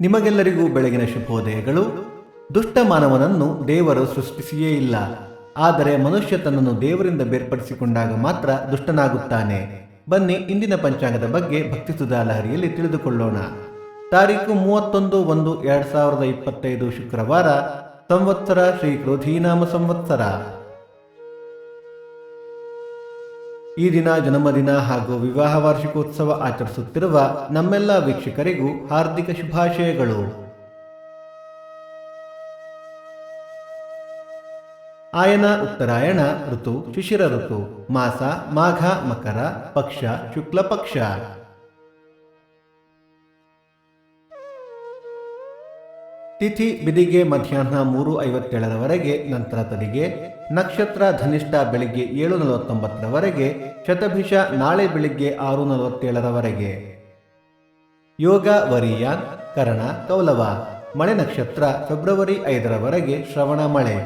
ನಿಮಗೆಲ್ಲರಿಗೂ ಬೆಳಗಿನ ಶುಭೋದಯಗಳು. ದುಷ್ಟ ಮಾನವನನ್ನು ದೇವರು ಸೃಷ್ಟಿಸಿಯೇ ಇಲ್ಲ. ಆದರೆ ಮನುಷ್ಯ ತನ್ನನ್ನು ದೇವರಿಂದ ಬೇರ್ಪಡಿಸಿಕೊಂಡಾಗ ಮಾತ್ರ ದುಷ್ಟನಾಗುತ್ತಾನೆ. ಬನ್ನಿ ಇಂದಿನ ಪಂಚಾಂಗದ ಬಗ್ಗೆ ಭಕ್ತಿ ಸುಧಾ ಲಹರಿಯಲ್ಲಿ ತಿಳಿದುಕೊಳ್ಳೋಣ. ತಾರೀಕು 31/1/2025 ಶುಕ್ರವಾರ, ಸಂವತ್ಸರ ಶ್ರೀ ಕ್ರೋಧೀನಾಮ ಸಂವತ್ಸರ. ಈ ದಿನ ಜನ್ಮದಿನ ಹಾಗೂ ವಿವಾಹ ವಾರ್ಷಿಕೋತ್ಸವ ಆಚರಿಸುತ್ತಿರುವ ನಮ್ಮೆಲ್ಲ ವೀಕ್ಷಕರಿಗೂ ಹಾರ್ದಿಕ ಶುಭಾಶಯಗಳು. ಆಯನ ಉತ್ತರಾಯಣ ಋತು ಶಿಶಿರ ಋತು, ಮಾಸ ಮಾಘ ಮಕರ, ಪಕ್ಷ ಶುಕ್ಲ ಪಕ್ಷ. ತಿಥಿ ಬಿದಿಗೆ ಮಧ್ಯಾಹ್ನ 3:57 ನಂತರ ತದಿಗೆ, ನಕ್ಷತ್ರ ಧನಿಷ್ಠ ಬೆಳಿಗ್ಗೆ 7:49 ಶತಭಿಷ ನಾಳೆ ಬೆಳಿಗ್ಗೆ 6:47. ಯೋಗ ವರಿಯಾನ್, ಕರಣ ಕೌಲವ. ಮಳೆ ನಕ್ಷತ್ರ ಫೆಬ್ರವರಿ 5 ಶ್ರವಣ ಮಳೆ.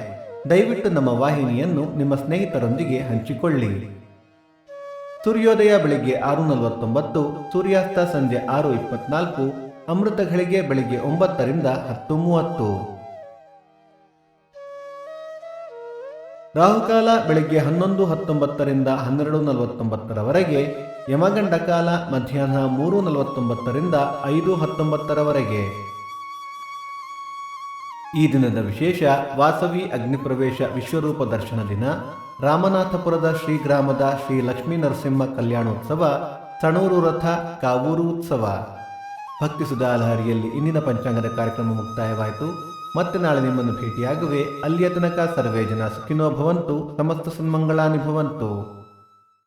ದಯವಿಟ್ಟು ನಮ್ಮ ವಾಹಿನಿಯನ್ನು ನಿಮ್ಮ ಸ್ನೇಹಿತರೊಂದಿಗೆ ಹಂಚಿಕೊಳ್ಳಿ. ಸೂರ್ಯೋದಯ ಬೆಳಿಗ್ಗೆ 6:49, ಸೂರ್ಯಾಸ್ತ ಸಂಜೆ 6:24, ಅಮೃತ ಘಳಿಗೆ ಬೆಳಿಗ್ಗೆ 9 ರಿಂದ 10:30. ರಾಹುಕಾಲ ಬೆಳಿಗ್ಗೆ 11:19 ರಿಂದ 12:49, ಯಮಗಂಡ ಕಾಲ ಮಧ್ಯಾಹ್ನ 3:49 ರಿಂದ 5:19. ಈ ದಿನದ ವಿಶೇಷ ವಾಸವಿ ಅಗ್ನಿಪ್ರವೇಶ ವಿಶ್ವರೂಪ ದರ್ಶನ ದಿನ, ರಾಮನಾಥಪುರದ ಶ್ರೀಗ್ರಾಮದ ಶ್ರೀ ಲಕ್ಷ್ಮೀ ನರಸಿಂಹ ಕಲ್ಯಾಣೋತ್ಸವ, ಸಣೂರು ರಥ, ಕಾವೂರು ಉತ್ಸವ. ಭಕ್ತಿ ಸುಧಾ ಲಹರಿಯಲ್ಲಿ ಇಂದಿನ ಪಂಚಾಂಗದ ಕಾರ್ಯಕ್ರಮ ಮುಕ್ತಾಯವಾಯಿತು. ಮತ್ತೆ ನಾಳೆ ನಿಮ್ಮನ್ನು ಭೇಟಿಯಾಗುವೆ. ಅಲ್ಲಿಯ ತನಕ ಸರ್ವೇ ಜನ ಸುಖಿನೋ ಭವಂತು, ಸಮಸ್ತ ಸನ್ಮಂಗಳಾನಿ ಭವಂತು.